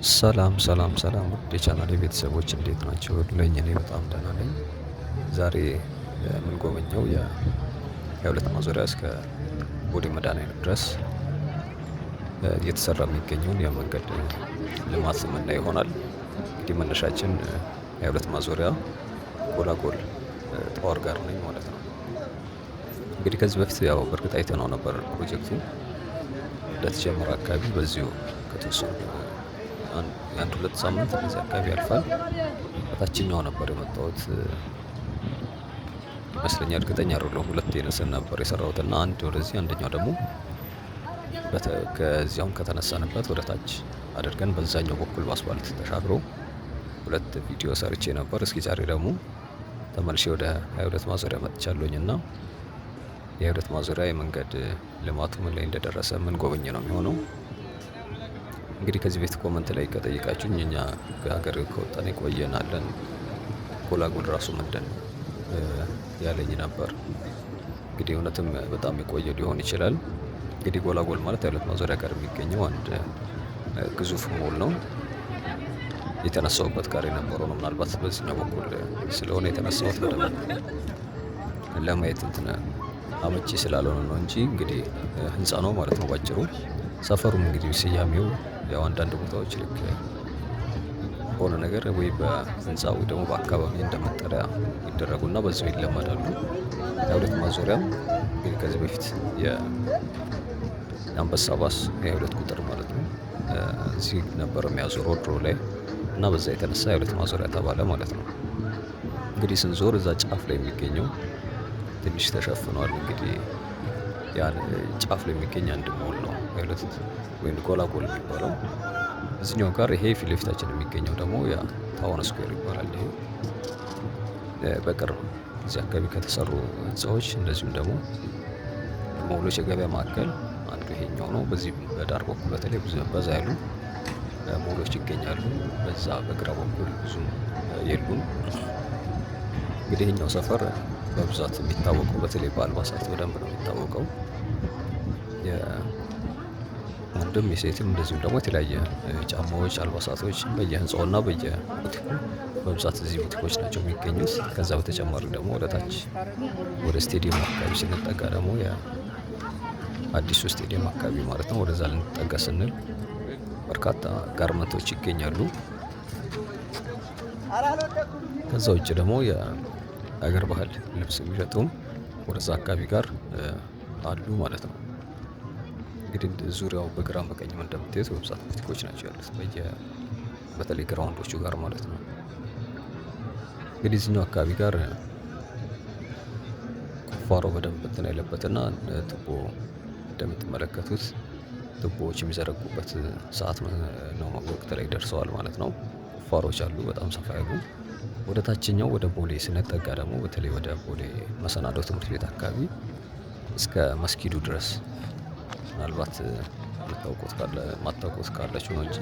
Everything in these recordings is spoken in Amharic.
ሰላም ሰላም ሰላም ውድ የቻናሌ ቤተሰቦች እንዴት ናቸው? እኔ በጣም ደህና ነኝ። ዛሬ የምንጎበኘው የሁለት ማዞሪያ እስከ ቦሌ መድኃኒዓለም ድረስ እየተሰራ የሚገኘውን የመንገድ ልማት የምናይ ይሆናል። እንግዲህ መነሻችን የሁለት ማዞሪያ ጎላጎል ጣወር ጋር ነኝ ማለት ነው። እንግዲህ ከዚህ በፊት ያው በእርግጥ አይተነው ነበር ፕሮጀክቱ እንደተጀመረ አካባቢ በዚሁ ከተወሰኑ የአንድ ሁለት ሳምንት እንደዚህ አካባቢ ያልፋል። በታችኛው ነበር የመጣሁት ይመስለኛል፣ እርግጠኛ አይደለሁም። ሁለት የነስን ነበር የሰራሁት እና አንድ ወደዚህ አንደኛው ደግሞ ከዚያውን ከተነሳንበት ወደ ታች አድርገን በዛኛው በኩል በአስፋልት ተሻግሮ ሁለት ቪዲዮ ሰርቼ ነበር። እስኪ ዛሬ ደግሞ ተመልሼ ወደ 22 ማዞሪያ መጥቻለሁኝ እና የ22 ማዞሪያ የመንገድ ልማቱ ምን ላይ እንደደረሰ ምን ጎበኝ ነው የሚሆነው። እንግዲህ ከዚህ ቤት ኮመንት ላይ ከጠየቃችሁኝ እኛ ከሀገር ከወጣን የቆየናለን ጎላጎል ራሱ ምንድን ነው ያለኝ ነበር። እንግዲህ እውነትም በጣም የቆየ ሊሆን ይችላል። እንግዲህ ጎላጎል ማለት የሁለት ማዞሪያ ጋር የሚገኘው አንድ ግዙፍ ሞል ነው። የተነሳውበት ጋር የነበረው ነው። ምናልባት በዚህኛው በኩል ስለሆነ የተነሳሁት በደንብ ለማየት እንትን አመቺ ስላልሆነ ነው እንጂ እንግዲህ ህንፃ ነው ማለት ነው ባጭሩ። ሰፈሩም እንግዲህ ስያሜው ያው አንዳንድ ቦታዎች ልክ ሆነ ነገር ወይ በህንፃ ወይ ደግሞ በአካባቢ እንደመጠሪያ ይደረጉና በዛው ይለመዳሉ። የሁለት ማዞሪያም እንግዲህ ከዚህ በፊት የአንበሳ ባስ የሁለት ቁጥር ማለት ነው እዚህ ነበር የሚያዞረው ድሮ ላይ እና በዛ የተነሳ የሁለት ማዞሪያ ተባለ ማለት ነው። እንግዲህ ስንዞር እዛ ጫፍ ላይ የሚገኘው ትንሽ ተሸፍኗል። እንግዲህ ያን ጫፍ ላይ የሚገኝ አንድ ሞል ነው የሁለት ወይም ጎላጎል የሚባለው። እዚህኛው ጋር ይሄ ፊት ለፊታችን የሚገኘው ደግሞ ያ ታውን ስኩዌር ይባላል። ይሄ በቅርብ እዚህ አካባቢ ከተሰሩ ህንፃዎች እንደዚሁም ደግሞ ሞሎች የገበያ ማዕከል አንዱ ይሄኛው ነው። በዚህ በዳር በኩል በተለይ ብዙ በዛ ያሉ ሞሎች ይገኛሉ። በዛ በግራ በኩል ብዙም የሉም። እንግዲህ ይሄኛው ሰፈር በብዛት የሚታወቀው በተለይ በአልባሳት በደንብ ነው የሚታወቀው። የወንድም የሴትም እንደዚሁም ደግሞ የተለያየ ጫማዎች፣ አልባሳቶች በየህንፃውና በየቡቲኩ በብዛት እዚህ ቡቲኮች ናቸው የሚገኙት። ከዛ በተጨማሪ ደግሞ ወደ ታች ወደ ስቴዲየም አካባቢ ስንጠጋ ደግሞ የአዲሱ ስቴዲየም አካባቢ ማለት ነው ወደዛ ልንጠጋ ስንል በርካታ ጋርመንቶች ይገኛሉ። ከዛ ውጭ ደግሞ የሀገር ባህል ልብስ የሚሸጡም ወደዛ አካባቢ ጋር አሉ ማለት ነው። እንግዲህ ዙሪያው በግራም በቀኝም እንደምታዩት በብዛት ቡቲኮች ናቸው ያሉት በተለይ ግራውንዶቹ ጋር ማለት ነው። እንግዲህ እዚህኛው አካባቢ ጋር ቁፋሮ በደንብ እንትን ያለበትና ቱቦ እንደምትመለከቱት ቱቦዎች የሚዘረጉበት ሰዓት ነው ወቅት ላይ ደርሰዋል ማለት ነው። ቁፋሮች አሉ በጣም ሰፋ ያሉ። ወደ ታችኛው ወደ ቦሌ ስንጠጋ ደግሞ በተለይ ወደ ቦሌ መሰናዶ ትምህርት ቤት አካባቢ እስከ መስጊዱ ድረስ ምናልባት ማታውቁት ካላችሁ ነው እንጂ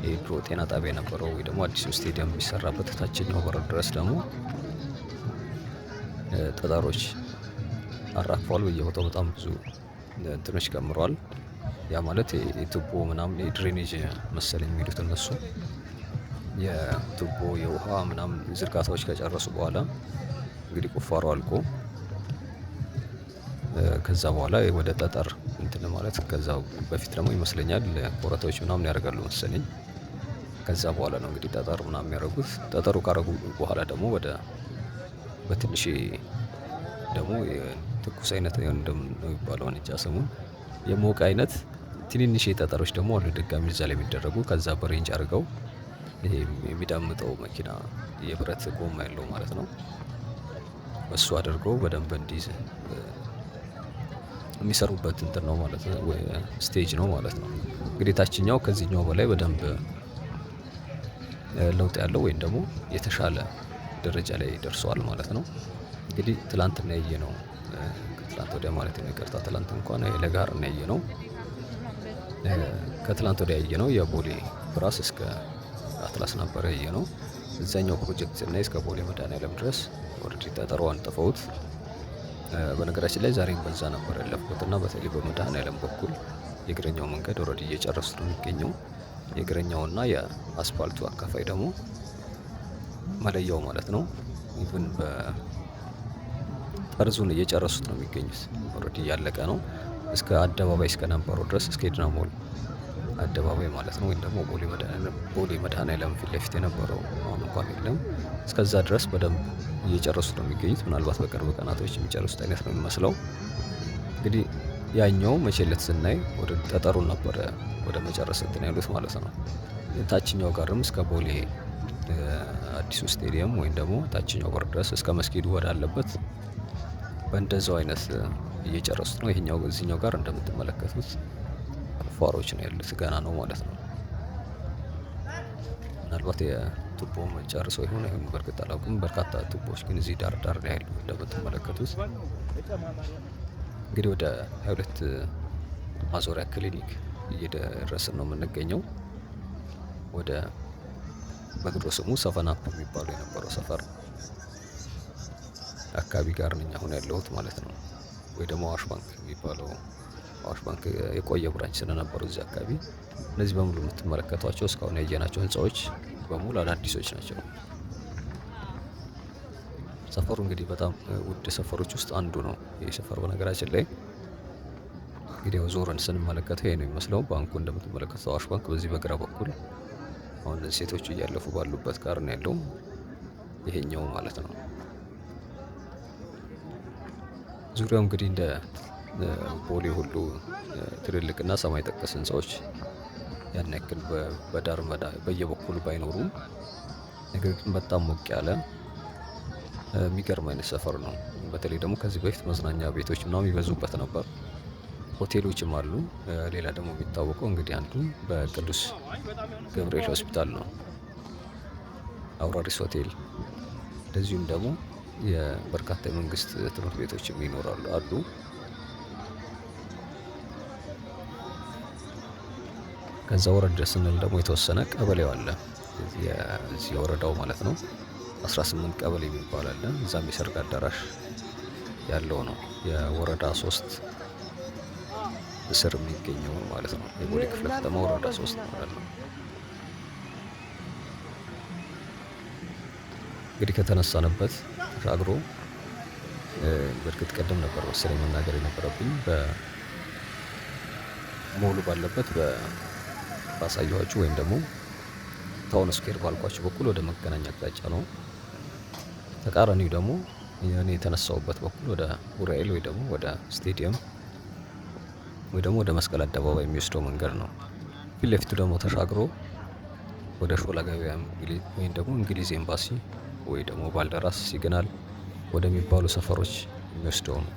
የድሮ ጤና ጣቢያ የነበረው ወይ ደግሞ አዲሱ ስቴዲየም የሚሰራበት ታችኛው በር ድረስ ደግሞ ጠጠሮች አራግፈዋል። በየቦታው በጣም ብዙ እንትኖች ከምረዋል። ያ ማለት የቱቦ ምናምን የድሬኔጅ መሰለኝ የሚሉት እነሱ የቱቦ የውሃ ምናምን ዝርጋታዎች ከጨረሱ በኋላ እንግዲህ ቁፋሮ አልቆ ከዛ በኋላ ወደ ጠጠር እንትን ማለት ከዛ በፊት ደግሞ ይመስለኛል ኮረታዎች ምናምን ያደርጋሉ መሰለኝ። ከዛ በኋላ ነው እንግዲህ ጠጠር ምናምን የሚያደርጉት። ጠጠሩ ካረጉ በኋላ ደግሞ ወደ በትንሽ ደግሞ ትኩስ አይነት እንደምነው የሚባለው እንጃ ስሙን የሞቀ አይነት ትንንሽ ጠጠሮች ደግሞ አሉ ድጋሚ እዛ ላይ የሚደረጉ። ከዛ በሬንጅ አድርገው ይሄ የሚዳምጠው መኪና የብረት ጎማ ያለው ማለት ነው እሱ አድርገው በደንብ እንዲይዝ የሚሰሩበት እንትን ነው ማለት ነው፣ ስቴጅ ነው ማለት ነው። እንግዲህ ታችኛው ከዚህኛው በላይ በደንብ ለውጥ ያለው ወይም ደግሞ የተሻለ ደረጃ ላይ ደርሰዋል ማለት ነው። እንግዲህ ትላንትና ያየነው ከትላንት ወዲያ ማለት ነው ይቅርታ፣ ትላንት እንኳን ለጋር ነው ያየነው። ከትላንት ወዲያ ያየነው የቦሌ ብራስ እስከ አትላስ ነበር ያየነው። እዛኛው ፕሮጀክት እና እስከ ቦሌ መድኃኒዓለም ድረስ ኦልሬዲ ጠጠሩ አንጥፈውት በነገራችን ላይ ዛሬም በዛ ነበር ያለፍኩት እና በተለይ በመድኃኔዓለም በኩል የእግረኛው መንገድ ኦልሬዲ እየጨረሱ ነው የሚገኘው። የእግረኛውና የአስፓልቱ አካፋይ ደግሞ መለያው ማለት ነው። ኢቭን በጠርዙን እየጨረሱት ነው የሚገኙት። ኦልሬዲ እያለቀ ነው። እስከ አደባባይ እስከ ነበረው ድረስ እስከ ኤድና ሞል አደባባይ ማለት ነው፣ ወይም ደግሞ ቦሌ መድኃኔዓለም ፊት ለፊት የነበረው አሁን እንኳን የለም። እስከዛ ድረስ በደንብ እየጨረሱት ነው የሚገኙት። ምናልባት በቅርብ ቀናቶች የሚጨርሱት አይነት ነው የሚመስለው። እንግዲህ ያኛው መቼለት ስናይ ወደ ጠጠሩን ነበረ ወደ መጨረስ እንትን ያሉት ማለት ነው። ታችኛው ጋርም እስከ ቦሌ አዲሱ ስቴዲየም ወይም ደግሞ ታችኛው በር ድረስ እስከ መስጊዱ ወዳለበት በእንደዛው አይነት እየጨረሱት ነው። ይሄኛው እዚህኛው ጋር እንደምትመለከቱት ቁፋሮች ነው ያሉት፣ ገና ነው ማለት ነው። ምናልባት የቱቦ ጨርሰው ይሆን አይሆን በእርግጥ አላውቅም። በርካታ ቱቦዎች ግን እዚህ ዳር ዳር ላይ ያሉ እንደምትመለከቱት። እንግዲህ ወደ 22 ማዞሪያ ክሊኒክ እየደረስን ነው የምንገኘው። ወደ በድሮ ስሙ ሰፈናፕ የሚባለው የነበረው ሰፈር አካባቢ ጋር ነኝ አሁን ያለሁት ማለት ነው። ወይ ደግሞ አዋሽ ባንክ የሚባለው አዋሽ ባንክ የቆየ ብራንች ስለነበሩ እዚህ አካባቢ እነዚህ በሙሉ የምትመለከቷቸው እስካሁን ያየናቸው ህንፃዎች በሙሉ አዳዲሶች ናቸው። ሰፈሩ እንግዲህ በጣም ውድ ሰፈሮች ውስጥ አንዱ ነው ይህ ሰፈር። በነገራችን ላይ እንግዲህ ያው ዞረን ስንመለከተው ይሄ ነው የሚመስለው። ባንኩ እንደምትመለከተው አዋሽ ባንክ በዚህ በግራ በኩል አሁን ሴቶቹ እያለፉ ባሉበት ጋር ነው ያለው ይሄኛው ማለት ነው። ዙሪያው እንግዲህ እንደ ቦሌ ሁሉ ትልልቅና ሰማይ ጠቀስ ህንፃዎች ያን ያክል በዳር በየበኩሉ ባይኖሩም፣ ነገር ግን በጣም ሞቅ ያለ የሚገርም አይነት ሰፈር ነው። በተለይ ደግሞ ከዚህ በፊት መዝናኛ ቤቶች ምናምን ይበዙበት ነበር። ሆቴሎችም አሉ። ሌላ ደግሞ የሚታወቀው እንግዲህ አንዱ በቅዱስ ገብርኤል ሆስፒታል ነው፣ አውራሪስ ሆቴል። እንደዚሁም ደግሞ የበርካታ የመንግስት ትምህርት ቤቶችም ይኖራሉ አሉ። ከዛ ወረድ ስንል ደግሞ የተወሰነ ቀበሌው አለ፣ የዚህ የወረዳው ማለት ነው። 18 ቀበሌ የሚባል አለ። እዛም የሰርግ አዳራሽ ያለው ነው። የወረዳ 3 እስር የሚገኘው ማለት ነው። የቦሌ ክፍለ ከተማ ወረዳ 3 ማለት ነው። እንግዲህ ከተነሳንበት ተሻግሮ በእርግጥ ቀደም ነበር መሰለኝ መናገር የነበረብኝ በሞሉ ባለበት ባሳየኋችሁ ወይም ደግሞ ታውን ስኩዌር ባልኳችሁ በኩል ወደ መገናኛ አቅጣጫ ነው። ተቃራኒው ደግሞ እኔ የተነሳውበት በኩል ወደ ኡራኤል ወይ ደግሞ ወደ ስቴዲየም ወይ ደግሞ ወደ መስቀል አደባባይ የሚወስደው መንገድ ነው። ፊት ለፊቱ ደግሞ ተሻግሮ ወደ ሾላ ገበያ ወይም ደግሞ እንግሊዝ ኤምባሲ ወይ ደግሞ ባልደራስ ሲግናል ወደሚባሉ ሰፈሮች የሚወስደው ነው።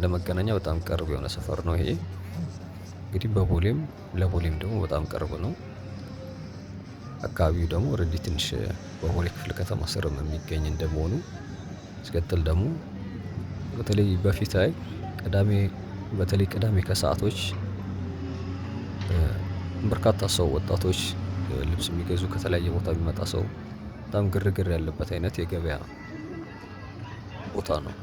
ለመገናኛ በጣም ቅርብ የሆነ ሰፈር ነው ይሄ። እንግዲህ ለቦሌም ደግሞ በጣም ቅርብ ነው። አካባቢው ደግሞ ኦልሬዲ ትንሽ በቦሌ ክፍለ ከተማ ስርም የሚገኝ እንደመሆኑ ሲቀጥል ደግሞ በተለይ በፊት ላይ ቅዳሜ ከሰዓቶች በርካታ ሰው ወጣቶች ልብስ የሚገዙ ከተለያየ ቦታ የሚመጣ ሰው በጣም ግርግር ያለበት አይነት የገበያ ቦታ ነው።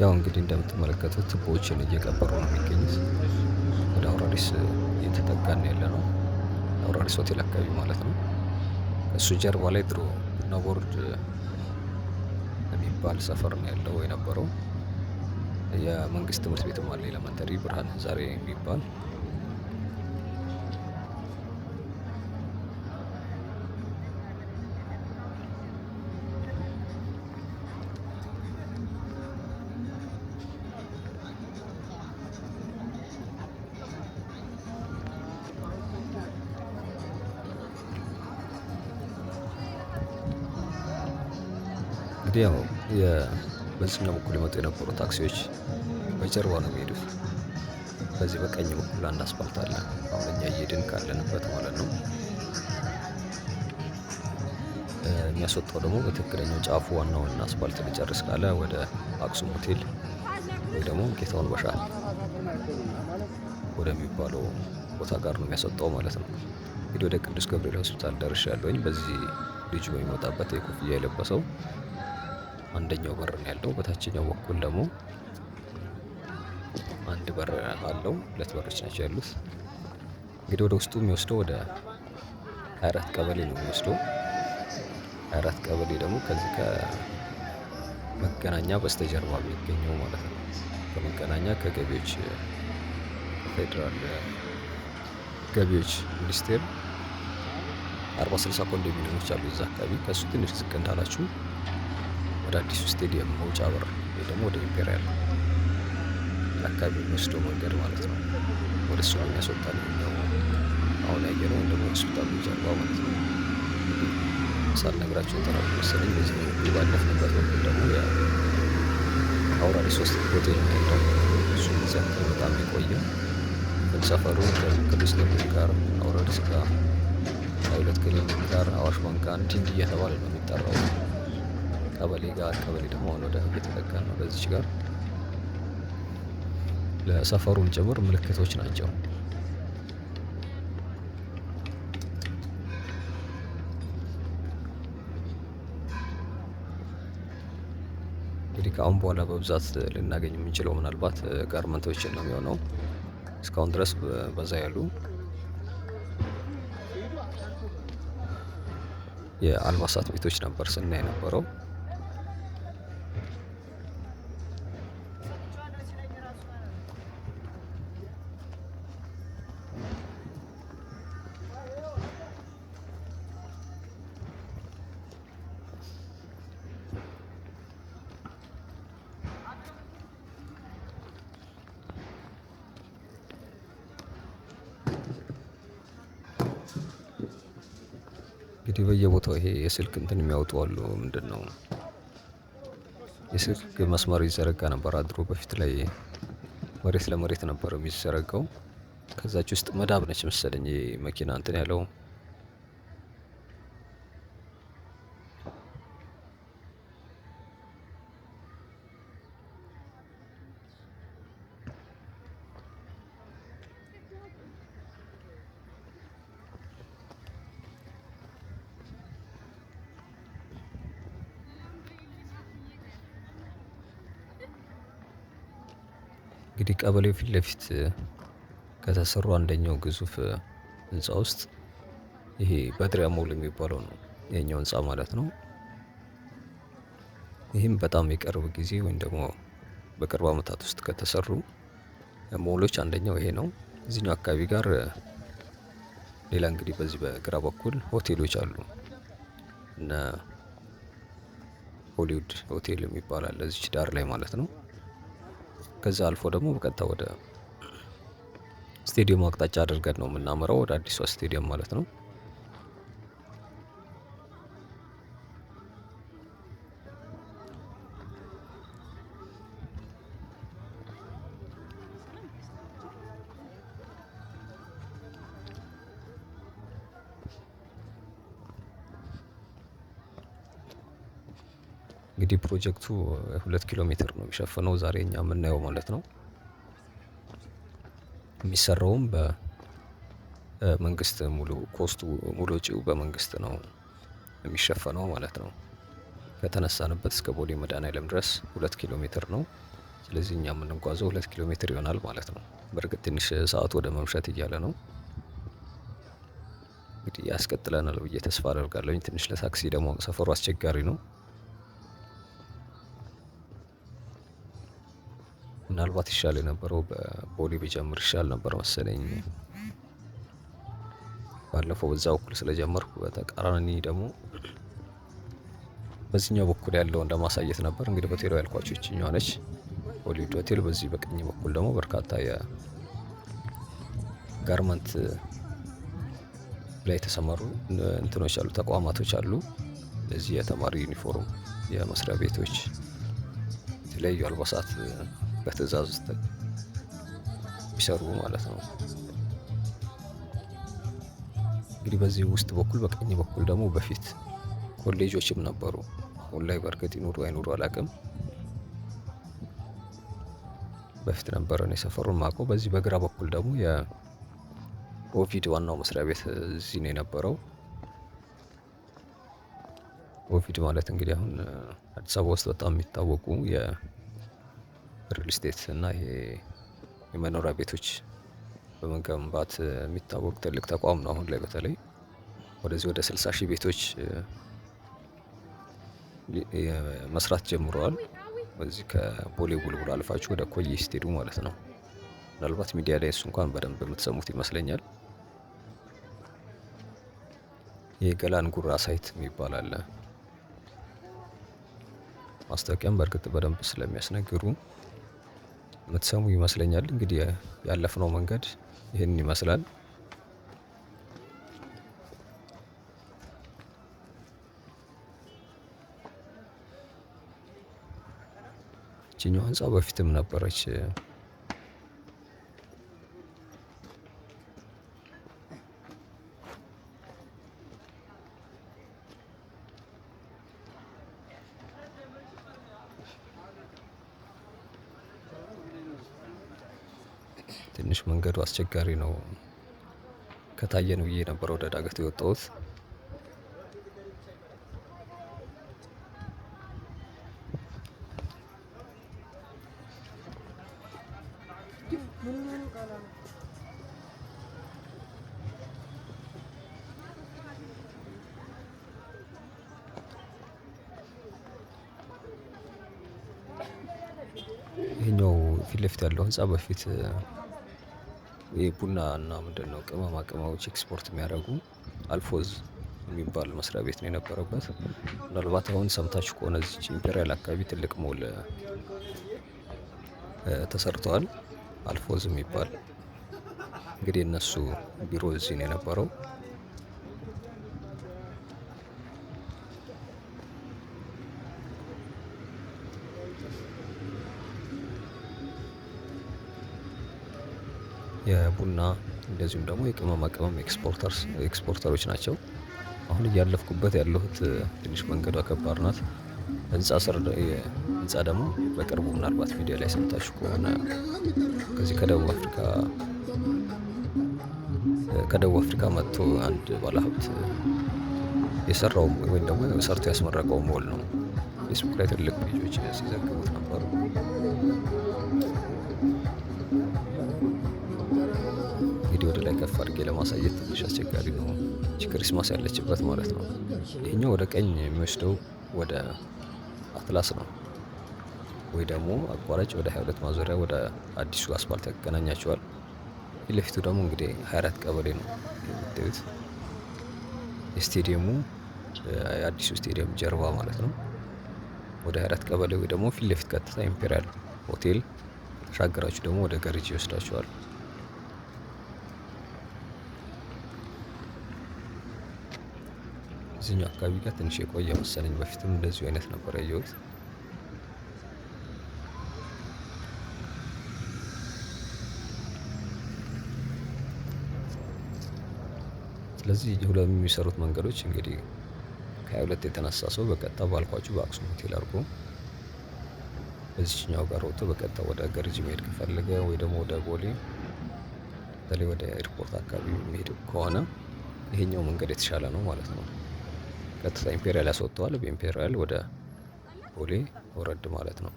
ያው እንግዲህ እንደምትመለከቱት ቱቦዎችን እየቀበሩ ነው የሚገኙት። ወደ አውራሪስ እየተጠጋን ያለ ነው። አውራሪስ ሆቴል አካባቢ ማለት ነው። እሱ ጀርባ ላይ ድሮ ቡናቦርድ የሚባል ሰፈር ነው ያለው የነበረው። የመንግስት ትምህርት ቤትም አለ፣ ኤሌመንተሪ ብርሃን ዛሬ የሚባል። እንግዲህ ያው በዚህኛው በኩል የመጡ የነበሩ ታክሲዎች በጀርባ ነው የሚሄዱት። በዚህ በቀኝ በኩል አንድ አስፋልት አለ፣ አሁን እኛ እየሄድን ካለንበት ማለት ነው። የሚያስወጣው ደግሞ በትክክለኛው ጫፉ ዋናውን አስፋልት ሊጨርስ ካለ ወደ አክሱም ሆቴል ወይ ደግሞ ጌታውን በሻ ወደሚባለው ቦታ ጋር ነው የሚያስወጣው ማለት ነው። እንግዲህ ወደ ቅዱስ ገብርኤል ሆስፒታል ደርሻለሁኝ። በዚህ ልጁ በሚወጣበት የኮፍያ የለበሰው አንደኛው በር ነው ያለው። በታችኛው በኩል ደግሞ አንድ በር አለው። ሁለት በሮች ናቸው ያሉት። እንግዲህ ወደ ውስጡ የሚወስደው ወደ 24 ቀበሌ ነው የሚወስደው። 24 ቀበሌ ደግሞ ከዚህ ከመገናኛ በስተጀርባ የሚገኘው ማለት ነው። ከመገናኛ ከገቢዎች ፌዴራል ገቢዎች ሚኒስቴር 40-60 ኮንዶሚኒየሞች አሉ እዛ አካባቢ። ከእሱ ትንሽ ዝቅ እንዳላችሁ ወደ አዲሱ ስቴዲየም መውጫ በር ወይ ደግሞ ወደ ኢምፔሪያል አካባቢ የሚወስደው መንገድ ማለት ነው። ወደ እሱ የሚያስወጣ ነው አሁን ያየነው፣ ወይም ደግሞ ሆስፒታሉ ጀርባ ማለት ነው። ሳልነግራችሁ የተራሩ መሰለኝ። በዚህ በኩል ባለፍንበት በኩል ደግሞ የአውራሪስ ሶስት ሆቴል ነው ያለው። እሱም እዚያ አካባቢ በጣም የቆየ ሰፈሩ ከቅዱስ ገብርኤል ጋር አውራሪስ ጋር ከሁለት ክሊኒክ ጋር አዋሽ ባንክ ጋር እንዲህ እየተባለ ነው የሚጠራው። ቀበሌ ደግሞ አሁን ወደ እየተጠጋ ነው። በዚች ጋር ለሰፈሩም ጭምር ምልክቶች ናቸው። እንግዲህ ከአሁን በኋላ በብዛት ልናገኝ የምንችለው ምናልባት ጋርመንቶችን ነው የሚሆነው። እስካሁን ድረስ በዛ ያሉ የአልባሳት ቤቶች ነበር ስናይ የነበረው። እንግዲህ በየቦታው ይሄ የስልክ እንትን የሚያወጡ አሉ። ምንድን ነው የስልክ መስመር ይዘረጋ ነበር አድሮ በፊት ላይ መሬት ለመሬት ነበር የሚዘረጋው። ከዛች ውስጥ መዳብ ነች መሰለኝ መኪና እንትን ያለው። እንግዲህ ቀበሌው ፊት ለፊት ከተሰሩ አንደኛው ግዙፍ ህንፃ ውስጥ ይሄ በድሪያ ሞል የሚባለው ነው የኛው ህንፃ ማለት ነው። ይህም በጣም የቅርብ ጊዜ ወይም ደግሞ በቅርብ ዓመታት ውስጥ ከተሰሩ ሞሎች አንደኛው ይሄ ነው። እዚህኛው አካባቢ ጋር ሌላ እንግዲህ በዚህ በግራ በኩል ሆቴሎች አሉ። እነ ሆሊውድ ሆቴል የሚባል አለ እዚች ዳር ላይ ማለት ነው። ከዛ አልፎ ደግሞ በቀጥታ ወደ ስቴዲየሙ አቅጣጫ አድርገን ነው የምናመራው፣ ወደ አዲሷ ስቴዲየም ማለት ነው። እንግዲህ ፕሮጀክቱ 2 ኪሎ ሜትር ነው የሚሸፍነው ዛሬ እኛ የምናየው ማለት ነው። የሚሰራውም በመንግስት ሙሉ ኮስቱ ሙሉ ወጪው በመንግስት ነው የሚሸፈነው ማለት ነው። ከተነሳንበት እስከ ቦሌ መድኃኔዓለም ድረስ 2 ኪሎ ሜትር ነው። ስለዚህ እኛ የምንጓዘው 2 ኪሎ ሜትር ይሆናል ማለት ነው። በእርግጥ ትንሽ ሰዓት ወደ መምሸት እያለ ነው። እንግዲህ ያስቀጥለናል ብዬ ተስፋ አደርጋለሁኝ። ትንሽ ለታክሲ ደግሞ ሰፈሩ አስቸጋሪ ነው። ምናልባት ይሻል የነበረው በቦሌ ቢጀምር ይሻል ነበር መሰለኝ። ባለፈው በዛ በኩል ስለጀመርኩ በተቃራኒ ደግሞ በዚህኛው በኩል ያለውን ለማሳየት ነበር። እንግዲህ ሆቴሉ ያልኳችሁ ይችኛዋ ነች ሆሊውድ ሆቴል። በዚህ በቀኝ በኩል ደግሞ በርካታ የጋርመንት ላይ የተሰማሩ እንትኖች አሉ፣ ተቋማቶች አሉ። ለዚህ የተማሪ ዩኒፎርም፣ የመስሪያ ቤቶች፣ የተለያዩ አልባሳት በትዕዛዝ የሚሰሩ ማለት ነው። እንግዲህ በዚህ ውስጥ በኩል በቀኝ በኩል ደግሞ በፊት ኮሌጆችም ነበሩ። አሁን ላይ በእርግጥ ይኑሩ አይኑሩ አላውቅም። በፊት ነበረ ነው የሰፈሩን ማውቀው። በዚህ በግራ በኩል ደግሞ ኦቪድ ዋናው መስሪያ ቤት እዚህ ነው የነበረው። ኦቪድ ማለት እንግዲህ አሁን አዲስ አበባ ውስጥ በጣም የሚታወቁ የሪል ስቴት እና ይሄ የመኖሪያ ቤቶች በመገንባት የሚታወቅ ትልቅ ተቋም ነው። አሁን ላይ በተለይ ወደዚህ ወደ 60,000 ቤቶች መስራት ጀምረዋል። በዚህ ከቦሌ ቡልቡል አልፋችሁ ወደ ኮዬ ስትሄዱ ማለት ነው። ምናልባት ሚዲያ ላይ እሱ እንኳን በደንብ የምትሰሙት ይመስለኛል። የገላን ጉራ ሳይት የሚባል አለ። ማስታወቂያም በእርግጥ በደንብ ስለሚያስነግሩ የምትሰሙ ይመስለኛል። እንግዲህ ያለፍነው መንገድ ይህንን ይመስላል። ይችኛው ህንፃ በፊትም ነበረች። ትንሽ መንገዱ አስቸጋሪ ነው። ከታየ ነው ብዬ ነበር ወደ ዳገቱ የወጣሁት። ይሄኛው ፊት ለፊት ያለው ህንፃ በፊት ቡና እና ምንድነው ቅመማ ቅመሞች ኤክስፖርት የሚያደርጉ አልፎዝ የሚባል መስሪያ ቤት ነው የነበረበት። ምናልባት አሁን ሰምታችሁ ከሆነ እዚች ኢምፔሪያል አካባቢ ትልቅ ሞል ተሰርተዋል። አልፎዝ የሚባል እንግዲህ እነሱ ቢሮ እዚህ ነው የነበረው። የቡና እንደዚሁም ደግሞ የቅመማ ቅመም ኤክስፖርተሮች ናቸው። አሁን እያለፍኩበት ያለሁት ትንሽ መንገዷ ከባድ ናት። ህንፃ ደግሞ በቅርቡ ምናልባት ሚዲያ ላይ ሰምታችሁ ከሆነ ከዚህ ከደቡብ አፍሪካ መጥቶ አንድ ባለሀብት የሰራው ወይም ደግሞ ሰርቶ ያስመረቀው ሞል ነው። ፌስቡክ ላይ ትልቅ ፔጆች ሲዘግቡት ነበሩ። እንግዲህ ወደ ላይ ከፍ አድርጌ ለማሳየት ትንሽ አስቸጋሪ ነው። ክሪስማስ ያለችበት ማለት ነው። ይሄኛው ወደ ቀኝ የሚወስደው ወደ አትላስ ነው፣ ወይ ደግሞ አቋራጭ ወደ 22 ማዞሪያ ወደ አዲሱ አስፓልት ያገናኛቸዋል። ፊት ለፊቱ ደግሞ እንግዲህ 24 ቀበሌ ነው የምታዩት። የስቴዲየሙ የአዲሱ ስቴዲየም ጀርባ ማለት ነው። ወደ 24 ቀበሌ ወይ ደግሞ ፊት ለፊት ቀጥታ ኢምፔሪያል ሆቴል ተሻገራችሁ ደግሞ ወደ ገርጂ ይወስዳችኋል። እዚህኛው አካባቢ ጋር ትንሽ የቆየ መሰለኝ። በፊትም እንደዚሁ አይነት ነበር ያየሁት። ስለዚህ ሁለት የሚሰሩት መንገዶች እንግዲህ ከ22 የተነሳ ሰው በቀጥታ ባልኳችሁ በአክሱም ሆቴል አድርጎ በዚህኛው ጋር ወጥቶ በቀጥታ ወደ ገርጂ መሄድ ከፈለገ ወይ ደግሞ ወደ ቦሌ በተለይ ወደ ኤርፖርት አካባቢ የሚሄድ ከሆነ ይሄኛው መንገድ የተሻለ ነው ማለት ነው። ቀጥታ ኢምፔሪያል ያስወጥተዋል። በኢምፔሪያል ወደ ቦሌ ወረድ ማለት ነው።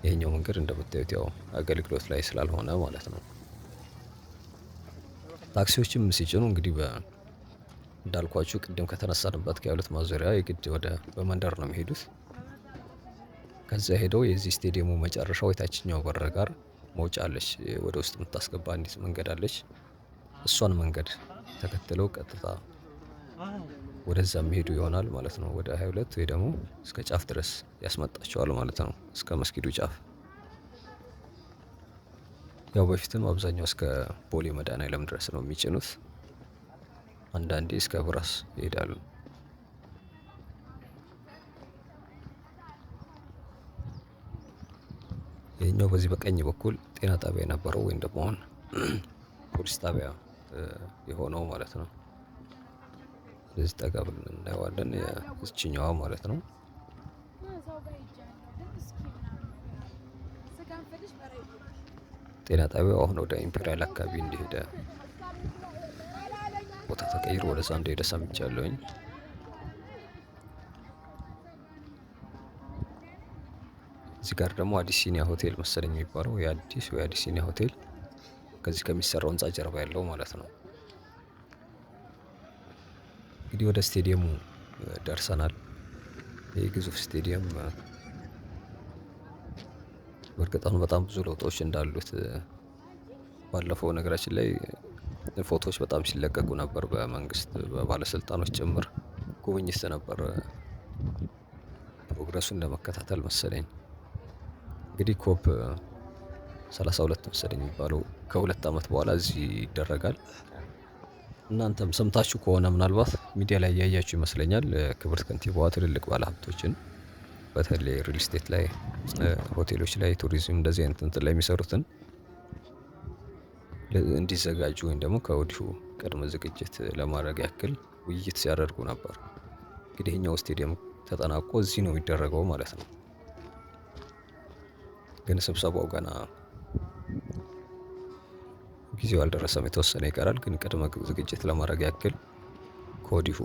ይሄኛው መንገድ እንደምታዩት ያው አገልግሎት ላይ ስላልሆነ ማለት ነው። ታክሲዎችም ሲጭኑ እንግዲህ እንዳልኳችሁ ቅድም ከተነሳንበት ከ22 ማዞሪያ የግድ ወደ በመንደር ነው የሚሄዱት። ከዛ ሄደው የዚህ ስቴዲየሙ መጨረሻው የታችኛው በር ጋር መውጫ አለች፣ ወደ ውስጥ የምታስገባ አንዲት መንገድ አለች። እሷን መንገድ ተከትለው ቀጥታ ወደዛ የሚሄዱ ይሆናል ማለት ነው። ወደ 22 ወይ ደግሞ እስከ ጫፍ ድረስ ያስመጣቸዋል ማለት ነው፣ እስከ መስጊዱ ጫፍ። ያው በፊትም አብዛኛው እስከ ቦሌ መድኃኔዓለም ድረስ ነው የሚጭኑት። አንዳንዴ እስከ ብራስ ይሄዳሉ። ይህኛው በዚህ በቀኝ በኩል ጤና ጣቢያ የነበረው ወይም ደግሞ አሁን ፖሊስ ጣቢያ የሆነው ማለት ነው። እንደዚህ ጠጋ ብለን እናየዋለን። የዚችኛዋ ማለት ነው። ጤና ጣቢያው አሁን ወደ ኢምፔሪያል አካባቢ እንደሄደ ቦታ ተቀይሮ ወደዛ እንደሄደ ሰምቻለሁኝ። እዚህ ጋር ደግሞ አቢሲኒያ ሆቴል መሰለኝ የሚባለው የአቢሲኒያ ሆቴል ከዚህ ከሚሰራው ህንፃ ጀርባ ያለው ማለት ነው። እንግዲህ ወደ ስቴዲየሙ ደርሰናል። ይህ ግዙፍ ስቴዲየም በእርግጥ አሁን በጣም ብዙ ለውጦች እንዳሉት ባለፈው ነገራችን ላይ ፎቶዎች በጣም ሲለቀቁ ነበር፣ በመንግስት በባለስልጣኖች ጭምር ጉብኝት ነበር። ፕሮግረሱን ለመከታተል መሰለኝ እንግዲህ ኮፕ 32 መሰለኝ የሚባለው ከ2 ዓመት በኋላ እዚህ ይደረጋል። እናንተም ሰምታችሁ ከሆነ ምናልባት ሚዲያ ላይ እያያችሁ ይመስለኛል። ክብርት ከንቲባዋ ትልልቅ ባለሀብቶችን በተለይ ሪል ስቴት ላይ፣ ሆቴሎች ላይ፣ ቱሪዝም እንደዚህ አይነት እንትን ላይ የሚሰሩትን እንዲዘጋጁ ወይም ደግሞ ከወዲሁ ቅድመ ዝግጅት ለማድረግ ያክል ውይይት ሲያደርጉ ነበር። እንግዲህ ይኸኛው ስቴዲየም ተጠናቆ እዚህ ነው የሚደረገው ማለት ነው። ግን ስብሰባው ገና ጊዜው አልደረሰም፣ የተወሰነ ይቀራል። ግን ቅድመ ዝግጅት ለማድረግ ያክል ከወዲሁ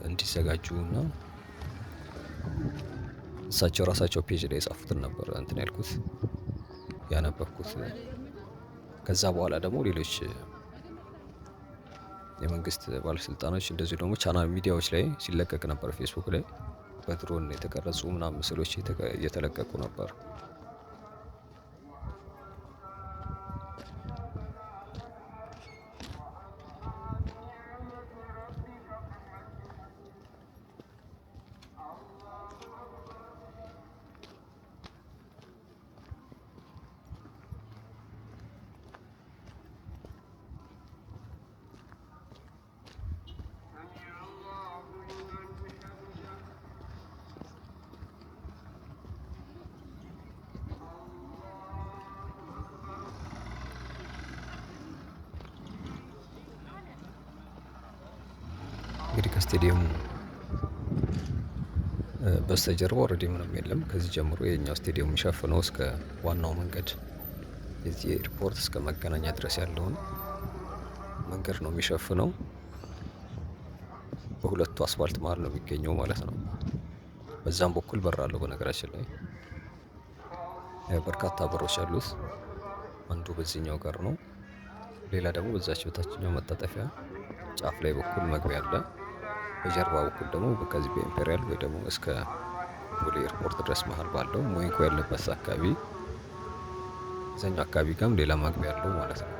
እንዲዘጋጁ እና እሳቸው ራሳቸው ፔጅ ላይ የጻፉትን ነበር እንትን ያልኩት ያነበብኩት። ከዛ በኋላ ደግሞ ሌሎች የመንግስት ባለስልጣኖች እንደዚሁ ደግሞ ቻናል ሚዲያዎች ላይ ሲለቀቅ ነበር። ፌስቡክ ላይ በድሮን የተቀረጹ ምናምን ምስሎች እየተለቀቁ ነበር። እንግዲህ ከስቴዲየሙ በስተጀርባ ኦልሬዲ ምንም የለም። ከዚህ ጀምሮ የኛው ስቴዲየም የሚሸፍነው እስከ ዋናው መንገድ የዚህ ኤርፖርት እስከ መገናኛ ድረስ ያለውን መንገድ ነው የሚሸፍነው። በሁለቱ አስፋልት መሀል ነው የሚገኘው ማለት ነው። በዛም በኩል በር አለው። በነገራችን ላይ በርካታ በሮች አሉት። አንዱ በዚህኛው ጋር ነው፣ ሌላ ደግሞ በዛች በታችኛው መታጠፊያ ጫፍ ላይ በኩል መግቢያ አለ። በጀርባ በኩል ደግሞ ከዚህ በኢምፔሪያል ወይ ደግሞ እስከ ቦሌ ኤርፖርት ድረስ መሀል ባለው ሞይንኮ ያለበት አካባቢ እዛኛው አካባቢ ጋርም ሌላ መግቢያ አለው ማለት ነው።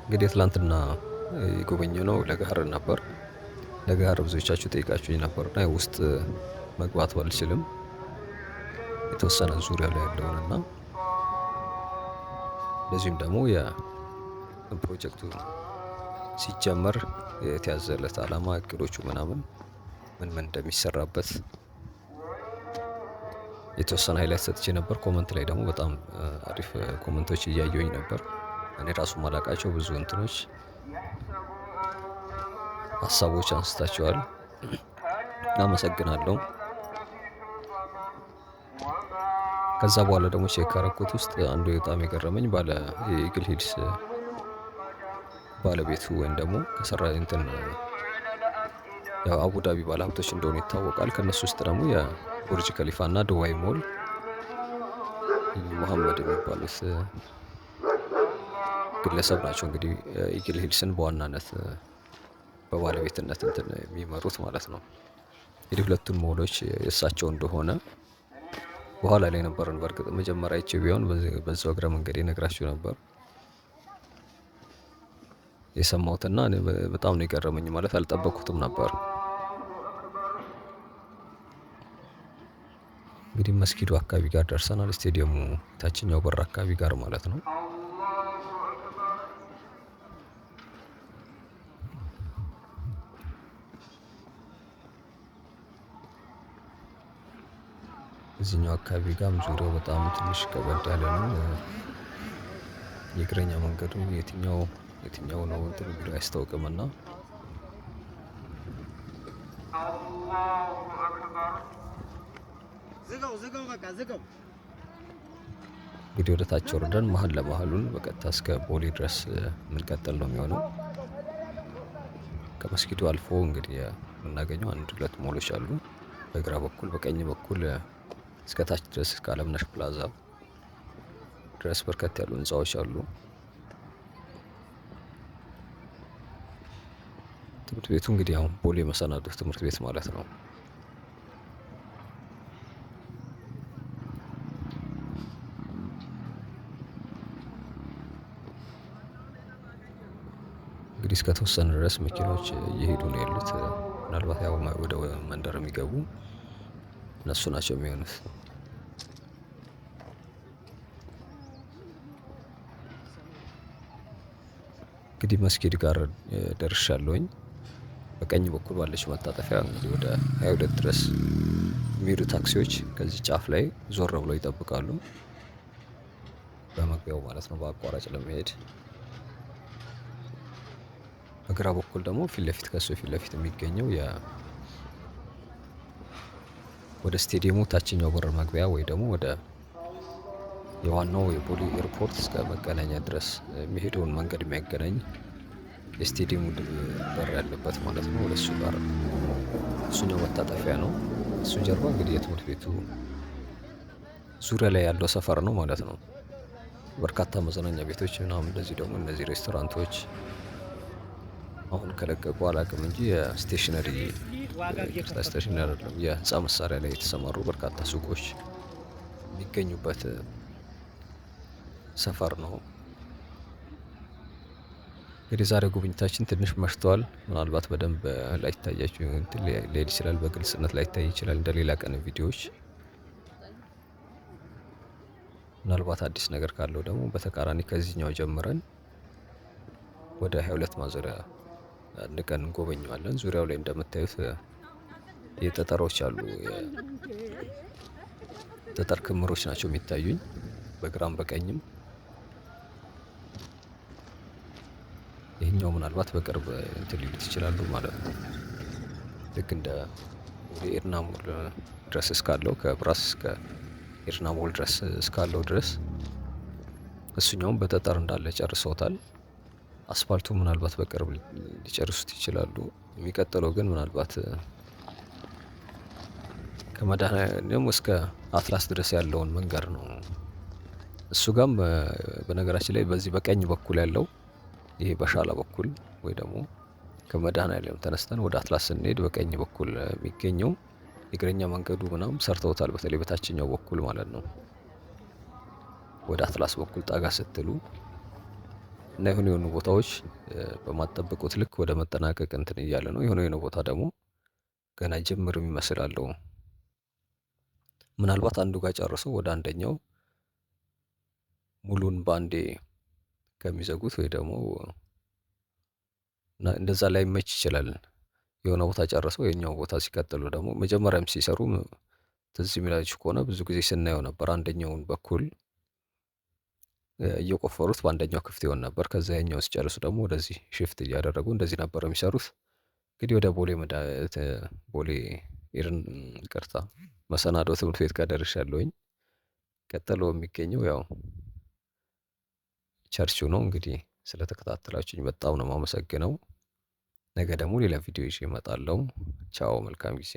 እንግዲህ ትላንትና የጎበኘነው ለገሃርን ነበር። ለገሃር ብዙዎቻችሁ ጠይቃችሁኝ ነበርና ውስጥ መግባት ባልችልም የተወሰነ ዙሪያ ላይ ያለውንና እንደዚሁም ደግሞ የፕሮጀክቱ ሲጀመር የተያዘለት ዓላማ እቅዶቹ ምናምን ምን እንደሚሰራበት የተወሰነ ሃይላይት ሰጥቼ ነበር። ኮመንት ላይ ደግሞ በጣም አሪፍ ኮመንቶች እያየሁኝ ነበር። እኔ ራሱ ማላቃቸው ብዙ እንትኖች ሀሳቦች አንስታቸዋል። አመሰግናለሁ። ከዛ በኋላ ደግሞ ቼክ ካረኩት ውስጥ አንዱ በጣም የገረመኝ ባለ የኢግል ሂልስ ባለቤቱ ወይም ደግሞ ከሰራ እንትን ያው አቡዳቢ ባለሀብቶች እንደሆኑ ይታወቃል። ከነሱ ውስጥ ደግሞ የቡርጅ ከሊፋ እና ዱባይ ሞል መሐመድ የሚባሉት ግለሰብ ናቸው። እንግዲህ ኢግል ሂልስን በዋናነት በባለቤትነት እንትን የሚመሩት ማለት ነው። እንግዲህ ሁለቱን ሞሎች የእሳቸው እንደሆነ በኋላ ላይ ነበርን። በእርግጥ መጀመሪያ አይቼ ቢሆን በዛው እግረ መንገድ ነግራችሁ ነበር የሰማሁትና በጣም ነው የገረመኝ። ማለት አልጠበቅኩትም ነበር። እንግዲህ መስጊዱ አካባቢ ጋር ደርሰናል። ስቴዲየሙ ታችኛው በር አካባቢ ጋር ማለት ነው። እዚህኛው አካባቢ ጋርም ዙሪያው በጣም ትንሽ ከበድ ያለ ነው። የእግረኛ መንገዱ የትኛው ነው እንትን ብሎ አያስታውቅምና እንግዲህ ወደ ታች ወርደን መሀል ለመሀሉን በቀጥታ እስከ ቦሌ ድረስ የምንቀጥል ነው የሚሆነው። ከመስጊዱ አልፎ እንግዲህ የምናገኘው አንድ ሁለት ሞሎች አሉ። በግራ በኩል በቀኝ በኩል እስከ ታች ድረስ እስከ አለምነሽ ፕላዛ ድረስ በርከት ያሉ ህንፃዎች አሉ። ትምህርት ቤቱ እንግዲህ አሁን ቦሌ መሰናዶ ትምህርት ቤት ማለት ነው። እንግዲህ እስከተወሰነ ድረስ መኪናዎች እየሄዱ ነው ያሉት። ምናልባት ያው ወደ መንደር የሚገቡ እነሱ ናቸው የሚሆኑት። እንግዲህ መስጊድ ጋር ደርሻለሁኝ። በቀኝ በኩል ባለች መታጠፊያ እንግዲህ ወደ 22 ድረስ የሚሄዱ ታክሲዎች ከዚህ ጫፍ ላይ ዞር ብለው ይጠብቃሉ። በመግቢያው ማለት ነው በአቋራጭ ለመሄድ። በግራ በኩል ደግሞ ፊት ለፊት ከሱ ፊት ለፊት የሚገኘው ወደ ስቴዲየሙ ታችኛው በር መግቢያ ወይ ደግሞ ወደ የዋናው የቦሌ ኤርፖርት እስከ መገናኛ ድረስ የሚሄደውን መንገድ የሚያገናኝ የስቴዲየሙ በር ያለበት ማለት ነው። ወደ እሱ ጋር እሱኛው መታጠፊያ ነው። እሱ ጀርባ እንግዲህ የትምህርት ቤቱ ዙሪያ ላይ ያለው ሰፈር ነው ማለት ነው። በርካታ መዝናኛ ቤቶች ምናምን እንደዚህ ደግሞ እነዚህ ሬስቶራንቶች አሁን ከለቀቁ አላውቅም እንጂ የስቴሽነሪ ይቅርታ ስቴሽነሪ አይደለም የህንፃ መሳሪያ ላይ የተሰማሩ በርካታ ሱቆች የሚገኙበት ሰፈር ነው። እንግዲህ ዛሬ ጉብኝታችን ትንሽ መሽቷል። ምናልባት በደንብ ላይታያችሁ እንትን ሊሄድ ይችላል፣ በግልጽነት ላይታይ ይችላል እንደ ሌላ ቀን ቪዲዮዎች። ምናልባት አዲስ ነገር ካለው ደግሞ በተቃራኒ ከዚህኛው ጀምረን ወደ 22 ማዞሪያ አንድ ቀን እንጎበኘዋለን። ዙሪያው ላይ እንደምታዩት የጠጠሮች አሉ። የጠጠር ክምሮች ናቸው የሚታዩኝ በግራም በቀኝም። ይሄኛው ምናልባት በቅርብ እንትን ሊሉት ይችላሉ ማለት ነው። ልክ እንደ ኤድና ሞል ድረስ እስካለው ከብራስ እስከ ኤድና ሞል ድረስ እስካለው ድረስ እሱኛውም በጠጠር እንዳለ ጨርሰውታል። አስፋልቱ ምናልባት በቅርብ ሊጨርሱት ይችላሉ። የሚቀጥለው ግን ምናልባት ከመድኃኔዓለም እስከ አትላስ ድረስ ያለውን መንገድ ነው። እሱ ጋም በነገራችን ላይ በዚህ በቀኝ በኩል ያለው ይሄ በሻላ በኩል ወይ ደግሞ ከመድኃኔዓለም ተነስተን ወደ አትላስ ስንሄድ በቀኝ በኩል የሚገኘው የእግረኛ መንገዱ ምናምን ሰርተውታል። በተለይ በታችኛው በኩል ማለት ነው። ወደ አትላስ በኩል ጠጋ ስትሉ እና የሆኑ ቦታዎች በማጠበቁት ልክ ወደ መጠናቀቅ እንትን እያለ ነው። የሆነ ቦታ ደግሞ ገና ጅምር የሚመስል አለው። ምናልባት አንዱ ጋር ጨርሰው ወደ አንደኛው ሙሉን ባንዴ ከሚዘጉት ወይ ደግሞ እንደዛ ላይመች ይችላል። የሆነ ቦታ ጨርሰው የኛው ቦታ ሲቀጥሉ ደግሞ መጀመሪያም ሲሰሩ ትዝ የሚላችሁ ከሆነ ብዙ ጊዜ ስናየው ነበር። አንደኛውን በኩል እየቆፈሩት በአንደኛው ክፍት ይሆን ነበር። ከዛ ያኛው ሲጨርሱ ደግሞ ወደዚህ ሽፍት እያደረጉ እንደዚህ ነበር የሚሰሩት። እንግዲህ ወደ ቦሌ ኤርን ይቅርታ መሰናዶ ትምህርት ቤት ጋር ደርሻለሁኝ። ቀጥሎ የሚገኘው ያው ቸርቹ ነው። እንግዲህ ስለተከታተላችሁኝ በጣም ነው የማመሰግነው። ነገ ደግሞ ሌላ ቪዲዮ ይዤ እመጣለሁ። ቻው፣ መልካም ጊዜ